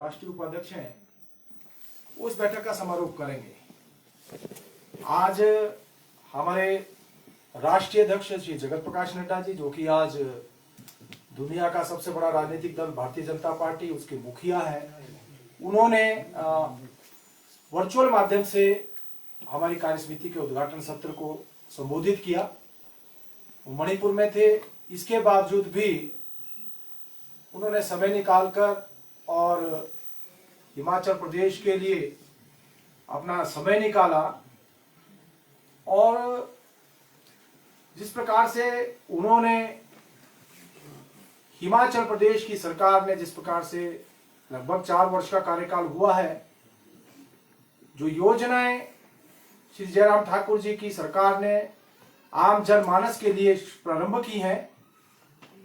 राष्ट्रीय उपाध्यक्ष हैं, उस बैठक का समारोह करेंगे। आज हमारे राष्ट्रीय अध्यक्ष श्री जगत प्रकाश नड्डा जी, जो कि आज दुनिया का सबसे बड़ा राजनीतिक दल भारतीय जनता पार्टी उसके मुखिया हैं, उन्होंने वर्चुअल माध्यम से हमारी कार्यसमिति के उद्घाटन सत्र को संबोधित किया। वो मणिपुर में थे, इसके बावजूद भी उन्होंने समय निकालकर और हिमाचल प्रदेश के लिए अपना समय निकाला। और जिस प्रकार से उन्होंने हिमाचल प्रदेश की सरकार ने, जिस प्रकार से लगभग 4 वर्ष का कार्यकाल हुआ है, जो योजनाएं श्री जयराम ठाकुर जी की सरकार ने आम जनमानस के लिए प्रारंभ की हैं,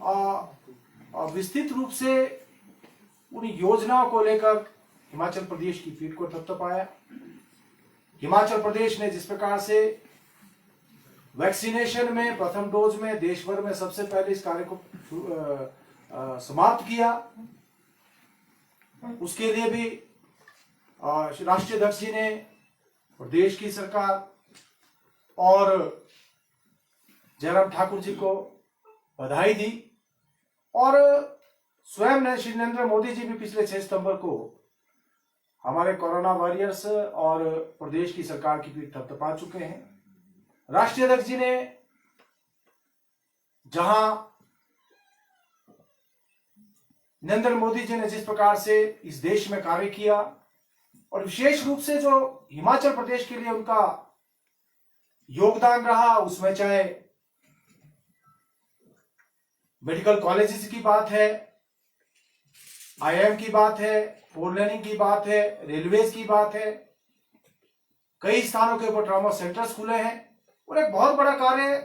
और विस्तृत रूप से उन योजनाओं को लेकर हिमाचल प्रदेश की पीठ को थपथपाया। हिमाचल प्रदेश ने जिस प्रकार से वैक्सीनेशन में प्रथम डोज में देश भर में सबसे पहले इस कार्य को समाप्त किया, उसके लिए भी राष्ट्रीय अध्यक्ष जी ने प्रदेश की सरकार और जयराम ठाकुर जी को बधाई दी। और स्वयं श्री नरेंद्र मोदी जी भी पिछले 6 सितंबर को हमारे कोरोना वॉरियर्स और प्रदेश की सरकार की पीठ थपथपा चुके हैं। राष्ट्रीय अध्यक्ष जी ने जहां नरेंद्र मोदी जी ने जिस प्रकार से इस देश में कार्य किया, और विशेष रूप से जो हिमाचल प्रदेश के लिए उनका योगदान रहा, उसमें चाहे मेडिकल कॉलेजेस की बात है, आईआईएम की बात है, 4 लेनिंग की बात है, रेलवेज की बात है, कई स्थानों के ऊपर ट्रॉमा सेंटर्स खुले हैं, और एक बहुत बड़ा कार्य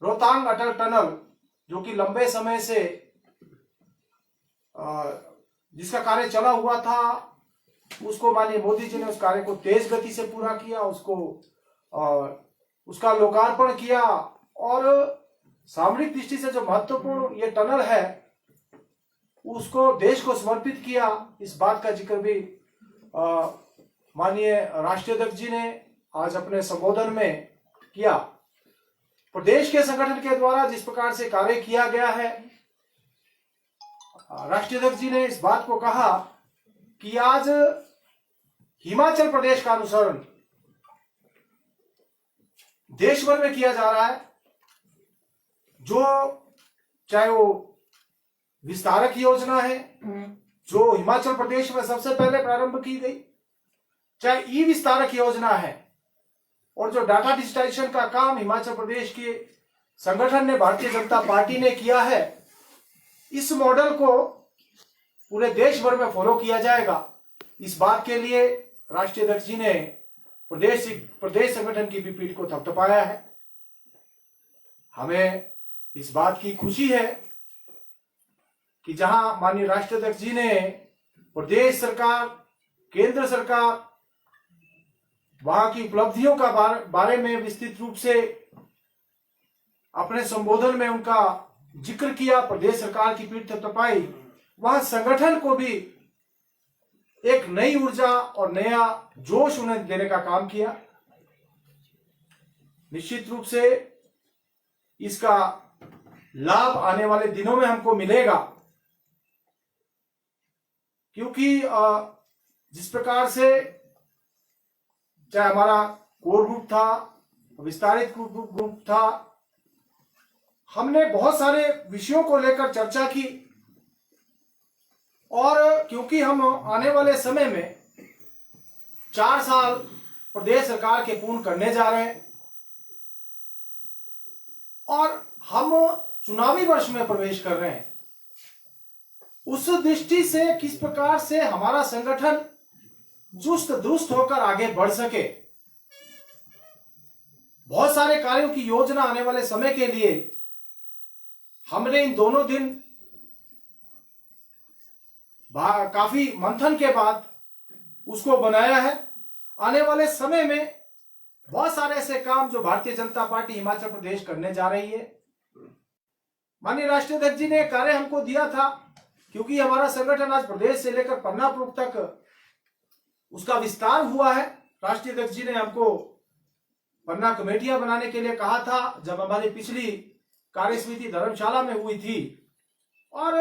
रोहतांग अटल टनल, जो कि लंबे समय से जिसका कार्य चला हुआ था, उसको माननीय मोदी जी ने उस कार्य को तेज गति से पूरा किया, उसका लोकार्पण किया। और सामरिक दृष्टि से जो महत्वपूर्ण ये टनल है, उसको देश को समर्पित किया। इस बात का जिक्र भी माननीय राष्ट्रीय अध्यक्ष जी ने आज अपने संबोधन में किया। प्रदेश के संगठन के द्वारा जिस प्रकार से कार्य किया गया है, राष्ट्रीय अध्यक्ष जी ने इस बात को कहा कि आज हिमाचल प्रदेश का अनुसरण देश भर में किया जा रहा है, जो चाहे वो विस्तारक योजना है जो हिमाचल प्रदेश में सबसे पहले प्रारंभ की गई, चाहे ई विस्तारक योजना है, और जो डाटा डिजिटाइजेशन का काम हिमाचल प्रदेश के संगठन ने, भारतीय जनता पार्टी ने किया है, इस मॉडल को पूरे देश भर में फॉलो किया जाएगा। इस बात के लिए राष्ट्रीय अध्यक्ष जी ने प्रदेश संगठन की भी पीठ को थपथपाया है। हमें इस बात की खुशी है कि जहां माननीय राष्ट्रीय अध्यक्ष जी ने प्रदेश सरकार, केंद्र सरकार, वहां की उपलब्धियों का बारे में विस्तृत रूप से अपने संबोधन में उनका जिक्र किया, प्रदेश सरकार की पीठ थपथपाई, वहां संगठन को भी एक नई ऊर्जा और नया जोश उन्हें देने का काम किया। निश्चित रूप से इसका लाभ आने वाले दिनों में हमको मिलेगा, क्योंकि जिस प्रकार से चाहे हमारा कोर ग्रुप था, विस्तारित ग्रुप था, हमने बहुत सारे विषयों को लेकर चर्चा की। और क्योंकि हम आने वाले समय में 4 साल प्रदेश सरकार के पूर्ण करने जा रहे हैं, और हम चुनावी वर्ष में प्रवेश कर रहे हैं, उस दृष्टि से किस प्रकार से हमारा संगठन चुस्त दुरुस्त होकर आगे बढ़ सके, बहुत सारे कार्यों की योजना आने वाले समय के लिए हमने इन दोनों दिन काफी मंथन के बाद उसको बनाया है। आने वाले समय में बहुत सारे ऐसे काम जो भारतीय जनता पार्टी हिमाचल प्रदेश करने जा रही है। माननीय राष्ट्रीय अध्यक्ष जी ने कार्य हमको दिया था क्योंकि हमारा संगठन आज प्रदेश से लेकर पन्ना प्रमुख तक उसका विस्तार हुआ है। राष्ट्रीय अध्यक्ष जी ने हमको पन्ना कमेटियां बनाने के लिए कहा था जब हमारी पिछली कार्यसमिति धर्मशाला में हुई थी, और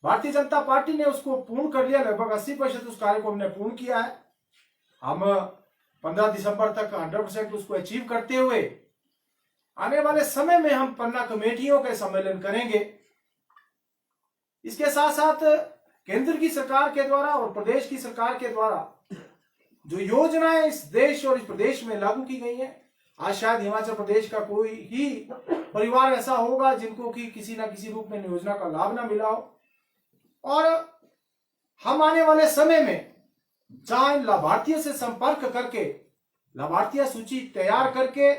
भारतीय जनता पार्टी ने उसको पूर्ण कर लिया। लगभग 80% उस कार्य को हमने पूर्ण किया है। हम 15 दिसंबर तक 100% उसको अचीव करते हुए आने वाले समय में हम पन्ना कमेटियों के सम्मेलन करेंगे। इसके साथ साथ केंद्र की सरकार के द्वारा और प्रदेश की सरकार के द्वारा जो योजनाएं इस देश और इस प्रदेश में लागू की गई हैं, आज शायद हिमाचल प्रदेश का कोई ही परिवार ऐसा होगा जिनको कि किसी ना किसी रूप में योजना का लाभ ना मिला हो। और हम आने वाले समय में जहां इन लाभार्थियों से संपर्क करके लाभार्थी सूची तैयार करके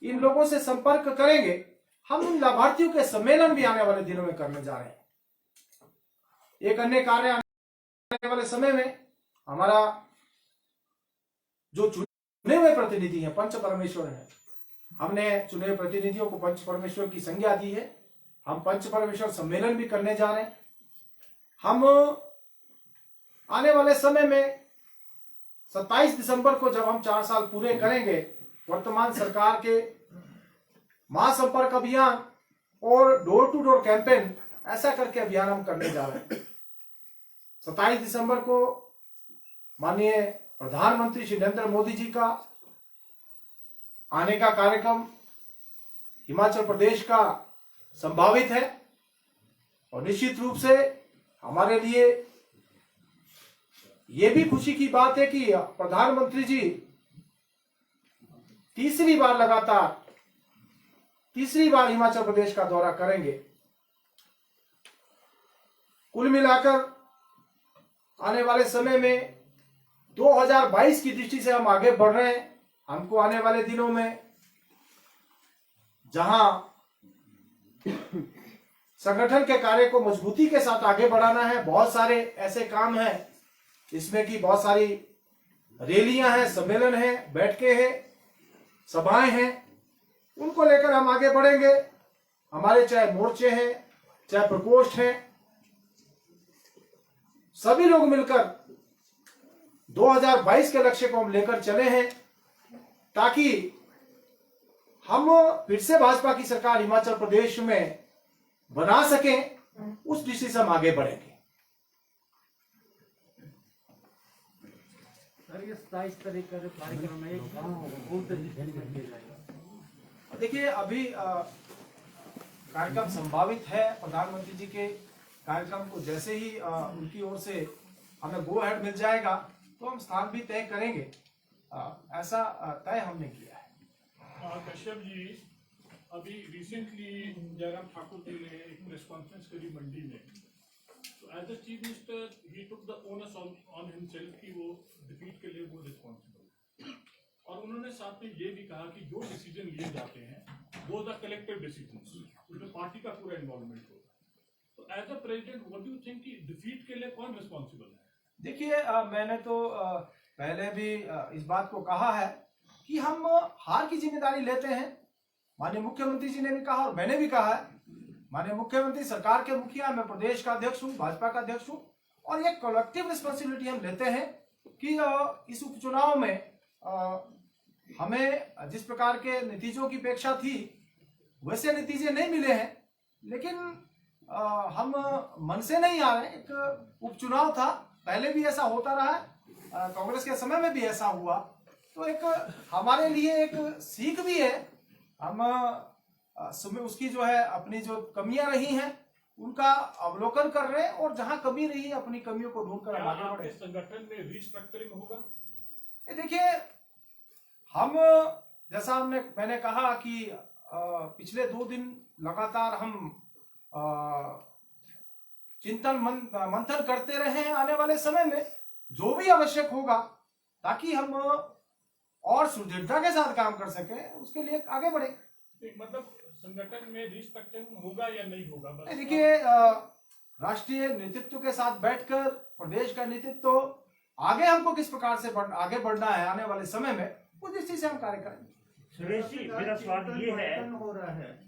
इन लोगों से संपर्क करेंगे, हम इन लाभार्थियों के सम्मेलन भी आने वाले दिनों में करने जा रहे हैं। एक अन्य कार्य आने वाले समय में हमारा जो चुने हुए प्रतिनिधि हैं, पंच परमेश्वर हैं, हमने चुने हुए प्रतिनिधियों को पंच परमेश्वर की संज्ञा दी है। हम पंच परमेश्वर सम्मेलन भी करने जा रहे हैं। हम आने वाले समय में 27 दिसंबर को जब हम 4 साल पूरे करेंगे वर्तमान सरकार के महासंपर्क अभियान और डोर टू डोर कैंपेन, ऐसा करके अभियान हम करने जा रहे हैं। 27 दिसंबर को माननीय प्रधानमंत्री श्री नरेंद्र मोदी जी का आने का कार्यक्रम हिमाचल प्रदेश का संभावित है, और निश्चित रूप से हमारे लिए यह भी खुशी की बात है कि प्रधानमंत्री जी तीसरी बार हिमाचल प्रदेश का दौरा करेंगे। कुल मिलाकर आने वाले समय में 2022 की दृष्टि से हम आगे बढ़ रहे हैं। हमको आने वाले दिनों में जहां संगठन के कार्य को मजबूती के साथ आगे बढ़ाना है, बहुत सारे ऐसे काम हैं इसमें कि बहुत सारी रैलियां हैं, सम्मेलन हैं, बैठकें हैं, सभाएं हैं, उनको लेकर हम आगे बढ़ेंगे। हमारे चाहे मोर्चे हैं, चाहे प्रकोष्ठ हैं, सभी लोग मिलकर 2022 के लक्ष्य को हम लेकर चले हैं, ताकि हम फिर से भाजपा की सरकार हिमाचल प्रदेश में बना सकें। उस दृष्टि से हम आगे बढ़ेंगे। देखिए, अभी कार्यक्रम संभावित है। प्रधानमंत्री जी के कार्यक्रम को जैसे ही उनकी ओर से हमें गो अहेड मिल जाएगा तो हम स्थान भी तय करेंगे। ऐसा तय हमने किया है। कश्यप जी, अभी रिसेंटली जयराम ठाकुर जी ने एक प्रेस कॉन्फ्रेंस करी मंडी में, तो एज अ चीफ मिनिस्टर ही took the onus on himself कि वो डिफीट के लिए वो रिस्पॉन्सिबल, और उन्होंने साथ में ये भी कहा कि जो डिसीजन लिए जाते हैं वो द कलेक्टिव डिसीजंस, उसमें पार्टी का पूरा इन्वॉल्वमेंट होगा। तो as a president what do you think कि डिफीट के लिए कौन रिस्पॉन्सिबल है? देखिए, मैंने तो पहले भी इस बात को कहा है कि हम हार की जिम्मेदारी लेते हैं। माननीय मुख्यमंत्री जी ने भी कहा और मैंने भी कहा है। माननीय मुख्यमंत्री सरकार के मुखिया, मैं प्रदेश का अध्यक्ष हूँ, भाजपा का अध्यक्ष हूँ, और ये कलेक्टिव रिस्पॉन्सिबिलिटी हम लेते हैं कि इस उपचुनाव में हमें जिस प्रकार के नतीजों की अपेक्षा थी वैसे नतीजे नहीं मिले हैं, लेकिन हम मन से नहीं आ रहे। एक उपचुनाव था, पहले भी ऐसा होता रहा है, कांग्रेस के समय में भी ऐसा हुआ, तो एक हमारे लिए एक सीख भी है। हम उसकी जो है अपनी जो कमियां रही हैं उनका अवलोकन कर रहे हैं, और जहां कमी रही है अपनी कमियों को ढूंढकर आगे बढ़े। संगठन में रीस्ट्रक्चरिंग होगा? देखिए, हम जैसा मैंने कहा कि पिछले 2 दिन लगातार हम चिंतन मंथन करते रहे हैं। आने वाले समय में जो भी आवश्यक होगा ताकि हम और सुदृढ़ता के साथ काम कर सके, उसके लिए आगे बढ़े। मतलब संगठन में रीस्ट्रक्चरिंग होगा या नहीं होगा? देखिए, राष्ट्रीय नेतृत्व के साथ बैठकर प्रदेश का नेतृत्व आगे हमको किस प्रकार से आगे बढ़ना है आने वाले समय में, उस दृष्टि से हम कार्य करेंगे। सुरेश जी, मेरा सवाल ये है, हो रहा है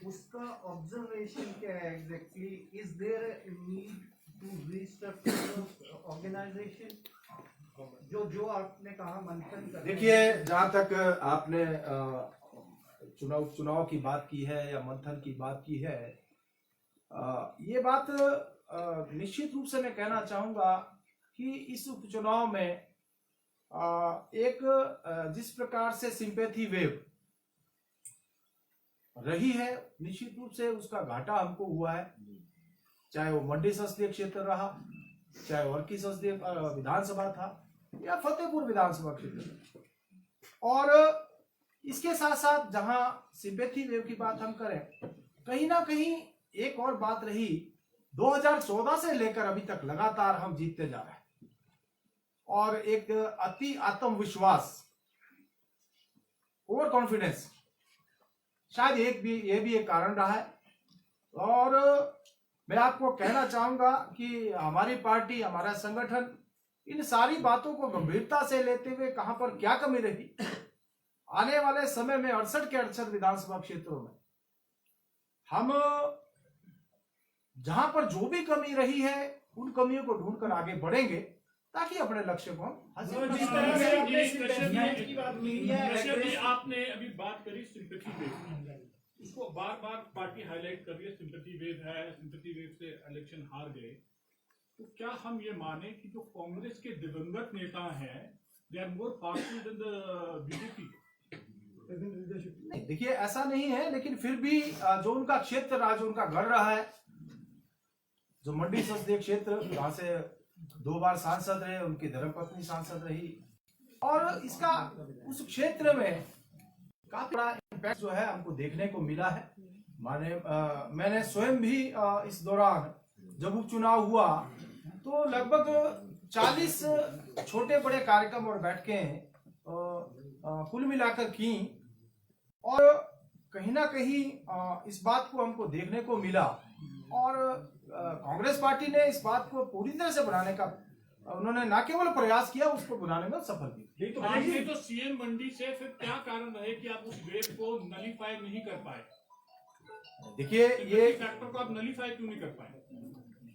उसका ऑब्जर्वेशन क्या है exactly? Is there a need to restructure organisation? जो आपने कहा मंथन कर, देखिए, जहां तक आपने चुनाव की बात की है या मंथन की बात की है, ये बात निश्चित रूप से मैं कहना चाहूंगा कि इस उपचुनाव में एक जिस प्रकार से सिंपैथी वेव रही है, निश्चित रूप से उसका घाटा हमको हुआ है। चाहे वो मंडी संसदीय क्षेत्र रहा, चाहे वर्की संसदीय विधानसभा था, या फतेहपुर विधानसभा क्षेत्र। और इसके साथ साथ जहां सिंपैथी वेव की बात हम करें, कहीं ना कहीं एक और बात रही, 2014 से लेकर अभी तक लगातार हम जीतते जा रहे हैं, और एक अति आत्मविश्वास, ओवर कॉन्फिडेंस, शायद ये भी एक कारण रहा है। और मैं आपको कहना चाहूंगा कि हमारी पार्टी, हमारा संगठन इन सारी बातों को गंभीरता से लेते हुए कहां पर क्या कमी रही, आने वाले समय में 68 के 68 विधानसभा क्षेत्रों में हम जहां पर जो भी कमी रही है उन कमियों को ढूंढकर आगे बढ़ेंगे, ताकि अपने लक्ष्य को हम हासिल जिस कर तरह से सकें। आपने कश्यप की बात मीडिया जी, आपने अभी बात करी सिंपैथी वेव, उसको बार बार पार्टी हाईलाइट कर रही है, सिंपैथी वेव है, सिंपैथी वेव से इलेक्शन हार गए। तो क्या हम ये माने कि जो कांग्रेस के दिवंगत नेता हैं, they are more powerful than the BJP? नहीं, देखिए, ऐसा नहीं है, लेकिन फिर भी जो उनका क्षेत्र रहा, जो उनका गढ़ रहा है, जो मंडी संसदीय क्षेत्र, जहां से 2 बार सांसद रहे, उनकी धर्मपत्नी सांसद रही, और इसका उस क्षेत्र में काफी बड़ा इम्पैक्ट जो है हमको देखने को मिला है। मैंने स्वयं भी इस दौरान जब उपचुनाव हुआ तो लगभग 40 छोटे बड़े कार्यक्रम और बैठकें कुल मिलाकर की, और कहीं ना कहीं इस बात को हमको देखने को मिला, और कांग्रेस पार्टी ने इस बात को पूरी तरह से बनाने का उन्होंने न केवल प्रयास किया, उसको बनाने में सफल भी। तो आपने तो सीएम मंडी से फिर क्या कारण रहे कि आप उस वेव को नलीफाई नहीं कर पाए? देखिए, ये फैक्टर को आप नलीफाई क्यों नहीं कर पाए?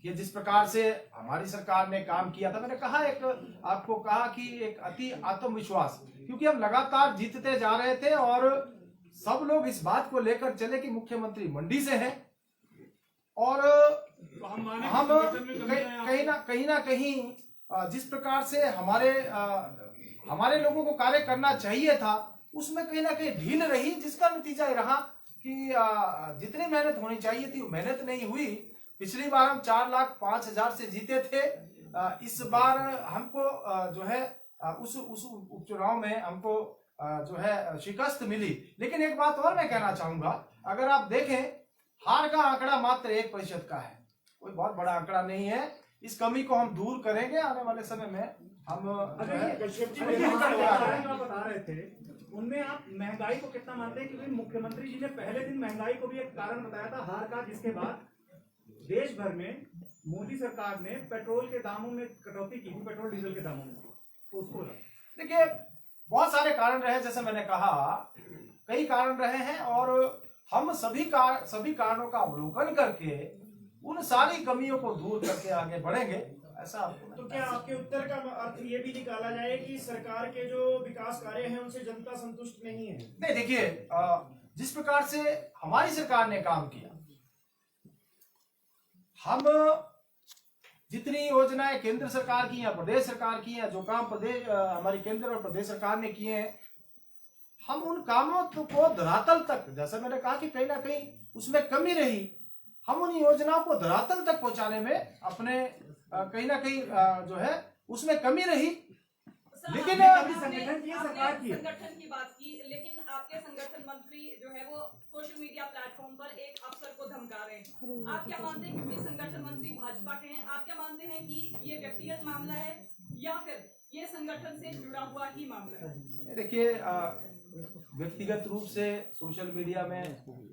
ये जिस प्रकार से हमारी सरकार ने काम किया था, मैंने कहा, आपको कहा कि एक अति आत्मविश्वास, क्योंकि हम लगातार जीतते जा रहे थे, और सब लोग इस बात को लेकर चले कि मुख्यमंत्री मंडी से हैं, और तो हम माने हम संगठन में कमी है कहीं ना कहीं जिस प्रकार से हमारे लोगों को कार्य करना चाहिए था, उसमें कहीं ना कहीं ढील रही, जिसका नतीजा ये रहा कि जितनी मेहनत होनी चाहिए थी वो मेहनत नहीं हुई। पिछली बार हम 4,05,000 से जीते थे, इस बार हमको जो है उस उपचुनाव में हमको जो है शिकस्त मिली। लेकिन एक बात और मैं कहना चाहूंगा, अगर आप देखें, हार का आंकड़ा मात्र 1% का है, कोई बहुत बड़ा आंकड़ा नहीं है। इस कमी को हम दूर करेंगे, आने वाले समय में हम बता रहे थे, उनमें आप महंगाई को कितना मानते हैं? क्योंकि मुख्यमंत्री जी ने पहले दिन महंगाई को भी एक कारण बताया था हार का, जिसके बाद देश भर में मोदी सरकार ने पेट्रोल के दामों में कटौती की, पेट्रोल डीजल के दामों में। तो उसको देखिए, बहुत सारे कारण रहे, जैसे मैंने कहा, कई कारण रहे हैं, और हम सभी कारणों का अवलोकन करके उन सारी कमियों को दूर करके आगे बढ़ेंगे, ऐसा। तो क्या आपके उत्तर का अर्थ ये भी निकाला जाए कि सरकार के जो विकास कार्य हैं उनसे जनता संतुष्ट नहीं है? नहीं, देखिए, जिस प्रकार से हमारी सरकार ने काम किया, हम जितनी योजनाएं केंद्र सरकार की या प्रदेश सरकार की या जो काम हमारी केंद्र और प्रदेश सरकार ने किए हैं, हम उन कामों को धरातल तक, जैसा मैंने कहा कि कहीं ना कहीं उसमें कमी रही, हम उन योजनाओं को धरातल तक पहुंचाने में अपने कहीं ना कहीं जो है उसमें कमी रही। लेकिन संगठन की बात की, लेकिन आपके संगठन मंत्री जो है वो सोशल मीडिया प्लेटफॉर्म पर एक अफसर को धमका रहे हैं। आप क्या मानते हैं, क्योंकि संगठन मंत्री भाजपा के हैं, आप क्या मानते हैं कि ये व्यक्तिगत मामला है या फिर ये संगठन से जुड़ा हुआ ही मामला है? देखिए, व्यक्तिगत रूप से सोशल मीडिया में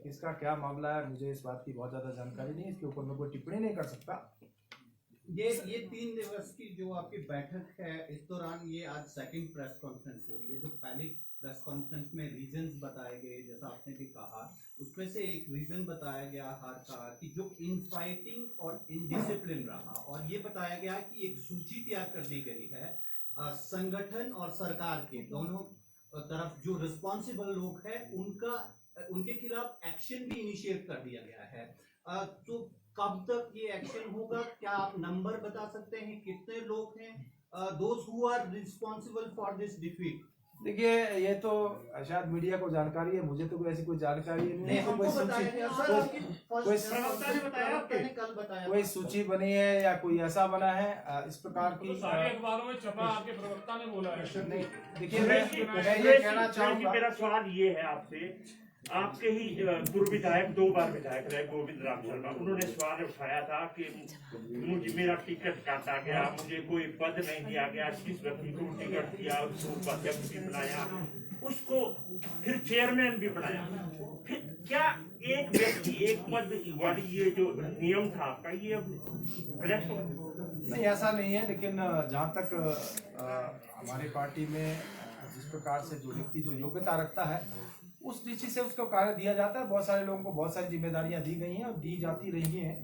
इसका क्या मामला है, मुझे इस बात की बहुत ज्यादा जानकारी नहीं, इसके ऊपर मैं कोई टिप्पणी नहीं कर सकता। ये 3 दिवस की जो आपकी बैठक है, इस दौरान ये आज सेकंड प्रेस कॉन्फ्रेंस हो रही है। जो पहली प्रेस कॉन्फ्रेंस में रीजंस बताए गए, जैसा आपने भी कहा, उसमें से एक रीजन बताया गया हार का कि जो इनफाइटिंग और इनडिसिप्लिन रहा, और ये बताया गया कि एक सूची तैयार कर दी गई है संगठन और सरकार के दोनों तरफ जो रिस्पॉन्सिबल लोग हैं उनके खिलाफ एक्शन भी इनिशिएट कर दिया गया है। तो कब तक ये एक्शन होगा? क्या आप नंबर बता सकते हैं कितने लोग हैं those who are responsible for this defeat? देखिए, ये तो शायद मीडिया को जानकारी है, मुझे तो कोई ऐसी कोई जानकारी नहीं है। हमको बताया गया सर, आपकी प्रवक्ता ने बताया, आपने कल बताया कोई सूची बनी है या कोई ऐसा बना है इस प्रकार की? तो सारे अखबारों में छपा, आपके प्रवक्ता ने बोला है। नहीं, देखिए मैं ये कहना चाहूंगा, मेरा सवाल ये है आपसे, आपके ही पूर्व विधायक 2 बार विधायक रहे गोविंद राम शर्मा, उन्होंने सवाल उठाया था कि मुझे मेरा टिकट काटा गया, मुझे कोई पद नहीं दिया गया, किस व्यक्ति को टिकट दिया उसको उपाध्यक्ष भी बनाया, उसको फिर चेयरमैन भी बनाया। फिर क्या एक व्यक्ति एक पद वाली ये जो नियम था आपका, ये करेक्ट? नहीं ऐसा नहीं है, लेकिन जहाँ तक हमारे पार्टी में जिस प्रकार से जो व्यक्ति जो योग्यता रखता है उस दृष्टि से उसको कार्य दिया जाता है। बहुत सारे लोगों को बहुत सारी जिम्मेदारियां दी गई हैं और दी जाती रही हैं।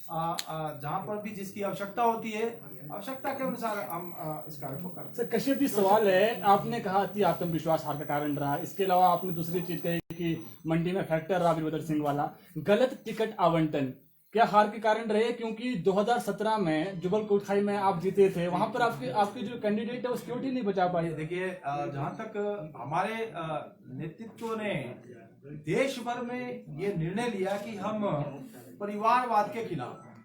जहाँ पर भी जिसकी आवश्यकता होती है, आवश्यकता के अनुसार हम इस कार्य को करते हैं। सर, कश्यप जी सवाल है, आपने कहा कि आत्मविश्वास हार का कारण रहा, इसके अलावा आपने दूसरी चीज कही कि मंडी में फैक्टर रहा वीरभद्र सिंह वाला, गलत टिकट आवंटन क्या हार के कारण रहे? क्योंकि 2017 में जुगल कोटखाई में आप जीते थे, वहां पर आपके जो कैंडिडेट है वो सिक्योरिटी नहीं बचा पाए। देखिए, जहाँ तक हमारे नेतृत्व ने देश भर में ये निर्णय लिया कि हम परिवारवाद के खिलाफ हैं,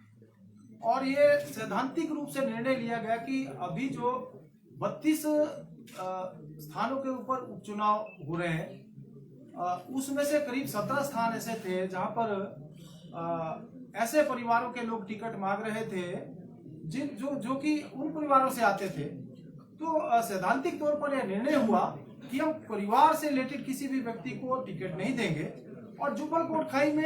और ये सैद्धांतिक रूप से निर्णय लिया गया कि अभी जो 32 स्थानों के ऊपर उपचुनाव हो रहे हैं, उसमें से करीब 17 स्थान ऐसे थे जहां पर ऐसे परिवारों के लोग टिकट मांग रहे थे जो कि उन परिवारों से आते थे। तो सैद्धांतिक तौर पर यह निर्णय हुआ कि हम परिवार से रिलेटेड किसी भी व्यक्ति को टिकट नहीं देंगे। और जुगल कोटखाई में